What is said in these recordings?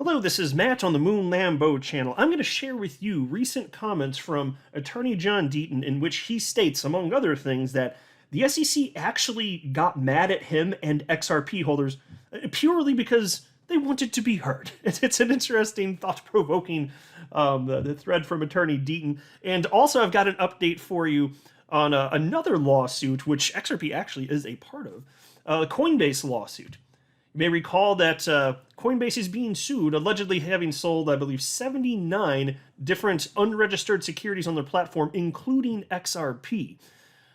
Hello, this is Matt on the Moon Lambo channel. I'm going to share with you recent comments from Attorney John Deaton in which he states, among other things, that the SEC actually got mad at him and XRP holders purely because they wanted to be heard. It's an interesting, thought-provoking the thread from Attorney Deaton. And also I've got an update for you on another lawsuit, which XRP actually is a part of, a Coinbase lawsuit. You may recall that Coinbase is being sued, allegedly having sold, I believe, 79 different unregistered securities on their platform, including XRP.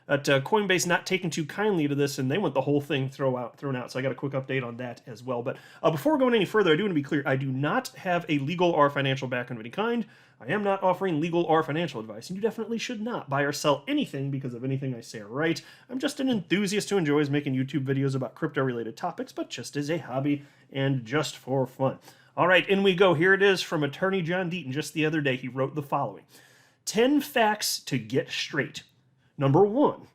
Coinbase not taking too kindly to this, and they want the whole thing thrown out. So I got a quick update on that as well. But before going any further, I do want to be clear. I do not have a legal or financial background of any kind. I am not offering legal or financial advice, and you definitely should not buy or sell anything because of anything I say or write. I'm just an enthusiast who enjoys making YouTube videos about crypto-related topics, but just as a hobby and just for fun. All right, in we go. Here it is from Attorney John Deaton. Just the other day, he wrote the following. 10 facts to get straight. Number 1.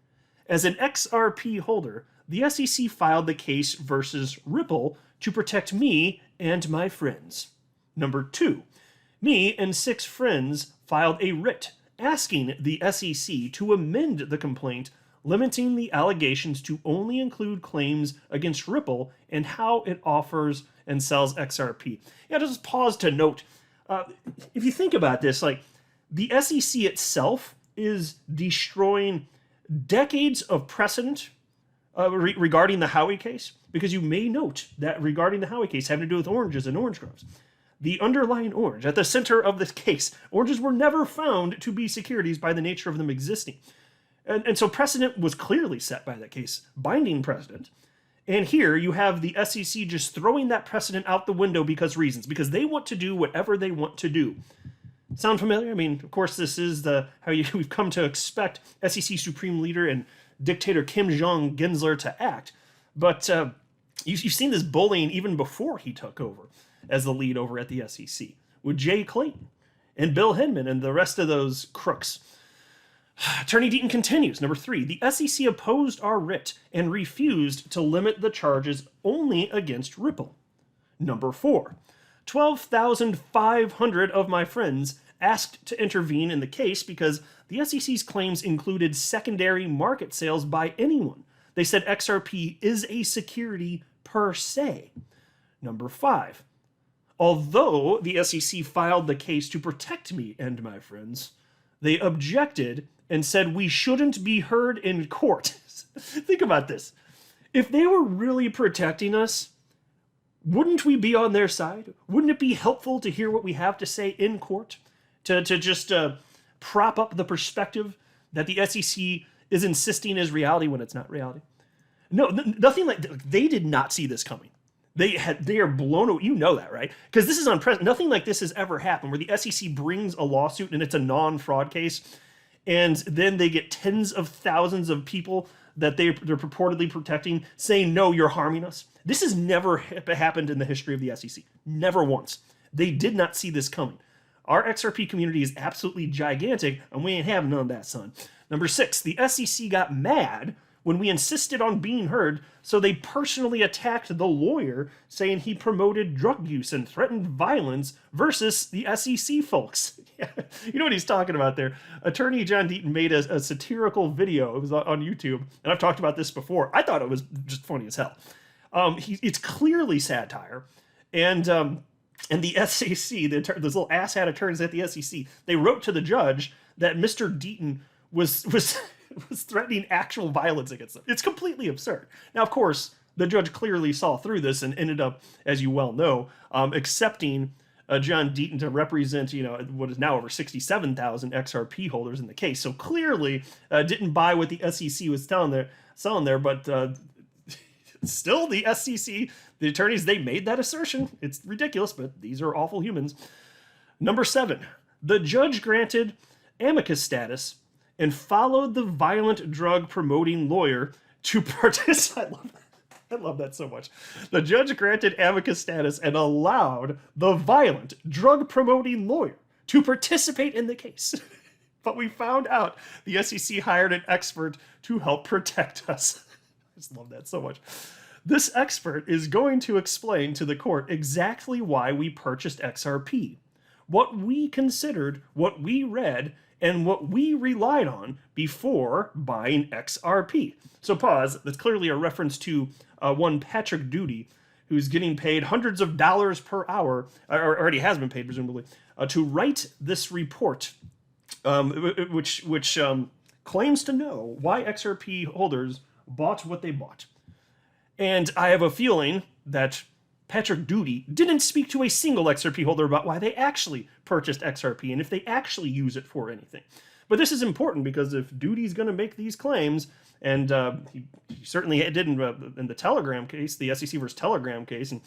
As an XRP holder, the SEC filed the case versus Ripple to protect me and my friends. Number 2. Me and 6 friends filed a writ asking the SEC to amend the complaint, limiting the allegations to only include claims against Ripple and how it offers and sells XRP. Yeah, just pause to note, if you think about this, like the SEC itself is destroying decades of precedent regarding the Howey case, because you may note that regarding the Howey case having to do with oranges and orange groves, the underlying orange at the center of this case, oranges were never found to be securities by the nature of them existing. And so precedent was clearly set by that case, binding precedent. And here you have the SEC just throwing that precedent out the window because they want to do whatever they want to do. Sound familiar? I mean, of course, this is we've come to expect SEC Supreme Leader and dictator Kim Jong-Gensler to act. But you've seen this bullying even before he took over as the lead over at the SEC with Jay Clayton and Bill Hinman and the rest of those crooks. Attorney Deaton continues. Number 3, the SEC opposed our writ and refused to limit the charges only against Ripple. Number 4, 12,500 of my friends asked to intervene in the case because the SEC's claims included secondary market sales by anyone. They said XRP is a security per se. Number 5, although the SEC filed the case to protect me and my friends, they objected and said we shouldn't be heard in court. Think about this. If they were really protecting us, wouldn't we be on their side? Wouldn't it be helpful to hear what we have to say in court? To just prop up the perspective that the SEC is insisting is reality when it's not reality? No, nothing like that. They did not see this coming. They are blown away. You know that, right? Because this is unprecedented. Nothing like this has ever happened where the SEC brings a lawsuit and it's a non-fraud case, and then they get tens of thousands of people that they're purportedly protecting saying, no, you're harming us. This has never happened in the history of the SEC. Never once. They did not see this coming. Our XRP community is absolutely gigantic, and we ain't having none of that, son. Number 6, the SEC got mad when we insisted on being heard, so they personally attacked the lawyer, saying he promoted drug use and threatened violence versus the SEC folks. Yeah, you know what he's talking about there. Attorney John Deaton made a satirical video. It was on YouTube, and I've talked about this before. I thought it was just funny as hell. It's clearly satire, and the SEC, those little asshat attorneys at the SEC, they wrote to the judge that Mr. Deaton was threatening actual violence against them. It's completely absurd. Now, of course, the judge clearly saw through this and ended up, as you well know, accepting John Deaton to represent, what is now over 67,000 XRP holders in the case. So clearly didn't buy what the SEC was selling there, but still the SEC, the attorneys, they made that assertion. It's ridiculous, but these are awful humans. Number 7, the judge granted amicus status and followed the violent drug promoting lawyer to participate. I love that so much. The judge granted amicus status and allowed the violent drug promoting lawyer to participate in the case. But we found out the SEC hired an expert to help protect us. I just love that so much. This expert is going to explain to the court exactly why we purchased XRP, what we considered, what we read, and what we relied on before buying XRP. So pause, that's clearly a reference to one Patrick Doody, who's getting paid hundreds of dollars per hour, or already has been paid presumably, to write this report, which claims to know why XRP holders bought what they bought. And I have a feeling that Patrick Doody didn't speak to a single XRP holder about why they actually purchased XRP and if they actually use it for anything. But this is important because if Doody's going to make these claims, and he certainly did in the Telegram case, the SEC versus Telegram case, and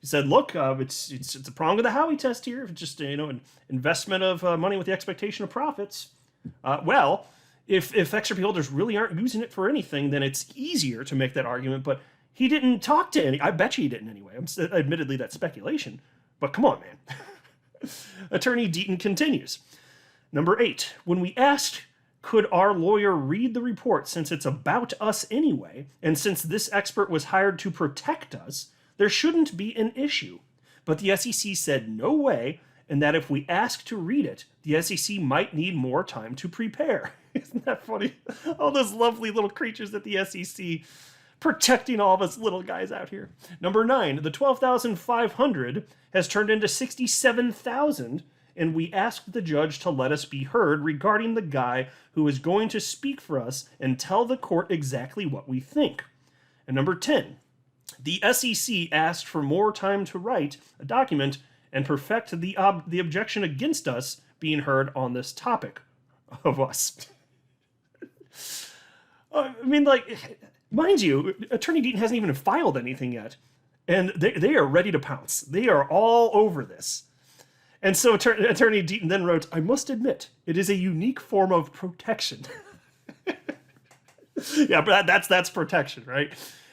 he said, look, it's a prong of the Howey test here. It's just an investment of money with the expectation of profits. Well, if XRP holders really aren't using it for anything, then it's easier to make that argument. But he didn't talk to any. I bet you he didn't anyway. Admittedly, that's speculation. But come on, man. Attorney Deaton continues. Number 8, when we asked, could our lawyer read the report since it's about us anyway, and since this expert was hired to protect us, there shouldn't be an issue. But the SEC said no way, and that if we asked to read it, the SEC might need more time to prepare. Isn't that funny? All those lovely little creatures at the SEC protecting all of us little guys out here. Number 9, the 12,500 has turned into 67,000, and we asked the judge to let us be heard regarding the guy who is going to speak for us and tell the court exactly what we think. And number 10, the SEC asked for more time to write a document and perfect the objection against us being heard on this topic of us. I mean, like, mind you, Attorney Deaton hasn't even filed anything yet, and they are ready to pounce. They are all over this. And so Attorney Deaton then wrote, I must admit, it is a unique form of protection. Yeah, but that's protection, right?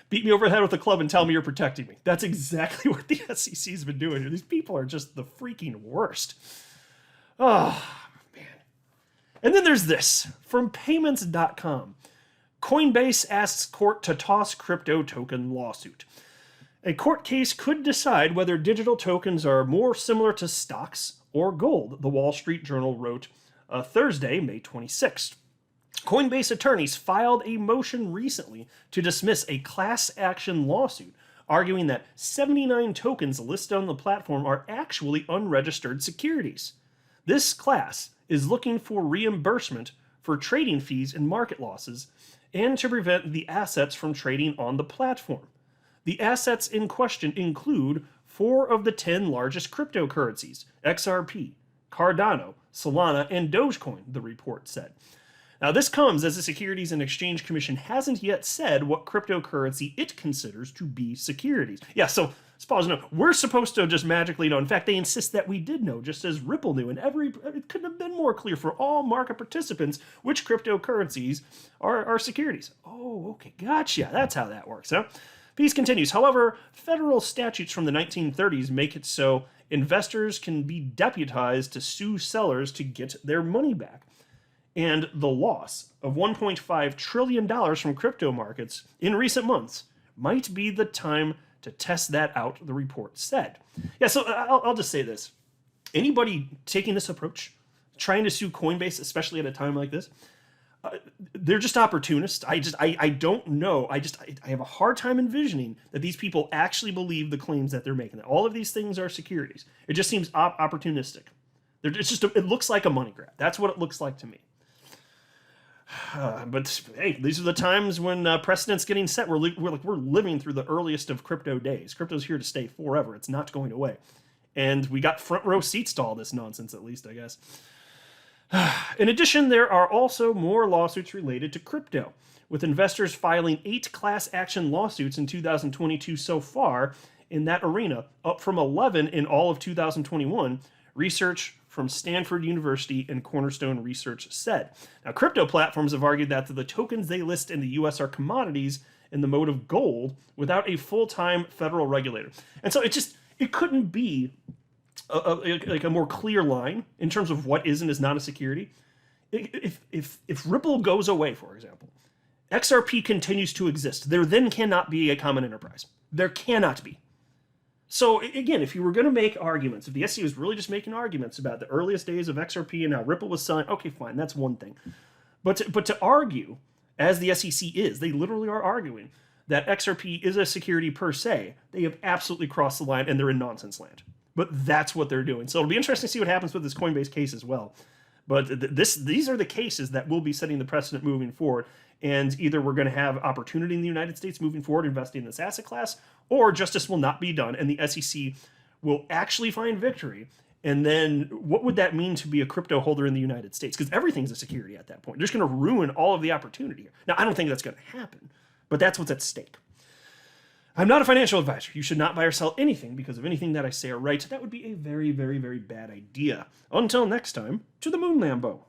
Beat me over the head with a club and tell me you're protecting me. That's exactly what the SEC's been doing here. These people are just the freaking worst. Oh, man. And then there's this, from payments.com. Coinbase asks court to toss crypto token lawsuit. A court case could decide whether digital tokens are more similar to stocks or gold, the Wall Street Journal wrote Thursday, May 26th. Coinbase attorneys filed a motion recently to dismiss a class action lawsuit, arguing that 79 tokens listed on the platform are actually unregistered securities. This class is looking for reimbursement for trading fees and market losses, and to prevent the assets from trading on the platform. The assets in question include 4 of the 10 largest cryptocurrencies, XRP, Cardano, Solana, and Dogecoin, the report said. Now, this comes as the Securities and Exchange Commission hasn't yet said what cryptocurrency it considers to be securities. Yeah, so suppose no, we're supposed to just magically know. In fact, they insist that we did know, just as Ripple knew. And it couldn't have been more clear for all market participants which cryptocurrencies are securities. Oh, okay, gotcha. That's how that works, huh? Piece continues. However, federal statutes from the 1930s make it so investors can be deputized to sue sellers to get their money back. And the loss of $1.5 trillion from crypto markets in recent months might be the time to test that out, the report said. Yeah, so I'll just say this. Anybody taking this approach, trying to sue Coinbase, especially at a time like this, they're just opportunists. I don't know. I have a hard time envisioning that these people actually believe the claims that they're making. That all of these things are securities. It just seems opportunistic. It looks like a money grab. That's what it looks like to me. But hey, these are the times when precedent's getting set. We're living through the earliest of crypto days. Crypto's here to stay forever. It's not going away. And we got front row seats to all this nonsense, at least, I guess. In addition, there are also more lawsuits related to crypto, with investors filing 8 class action lawsuits in 2022 so far in that arena, up from 11 in all of 2021, research from Stanford University and Cornerstone Research said. Now, crypto platforms have argued that the tokens they list in the U.S. are commodities in the mode of gold without a full-time federal regulator. And so it couldn't be a more clear line in terms of what is and is not a security. If Ripple goes away, for example, XRP continues to exist. There then cannot be a common enterprise. There cannot be. So again, if you were going to make arguments, if the SEC was really just making arguments about the earliest days of XRP and how Ripple was selling, okay, fine, that's one thing. But to argue, as the SEC is, they literally are arguing that XRP is a security per se, they have absolutely crossed the line and they're in nonsense land. But that's what they're doing. So it'll be interesting to see what happens with this Coinbase case as well. But these are the cases that will be setting the precedent moving forward. And either we're going to have opportunity in the United States moving forward investing in this asset class, or justice will not be done and the SEC will actually find victory. And then what would that mean to be a crypto holder in the United States? Because everything's a security at that point. They're just going to ruin all of the opportunity here. Now, I don't think that's going to happen, but that's what's at stake. I'm not a financial advisor. You should not buy or sell anything because of anything that I say or write. That would be a very, very, very bad idea. Until next time, to the moon, Lambo.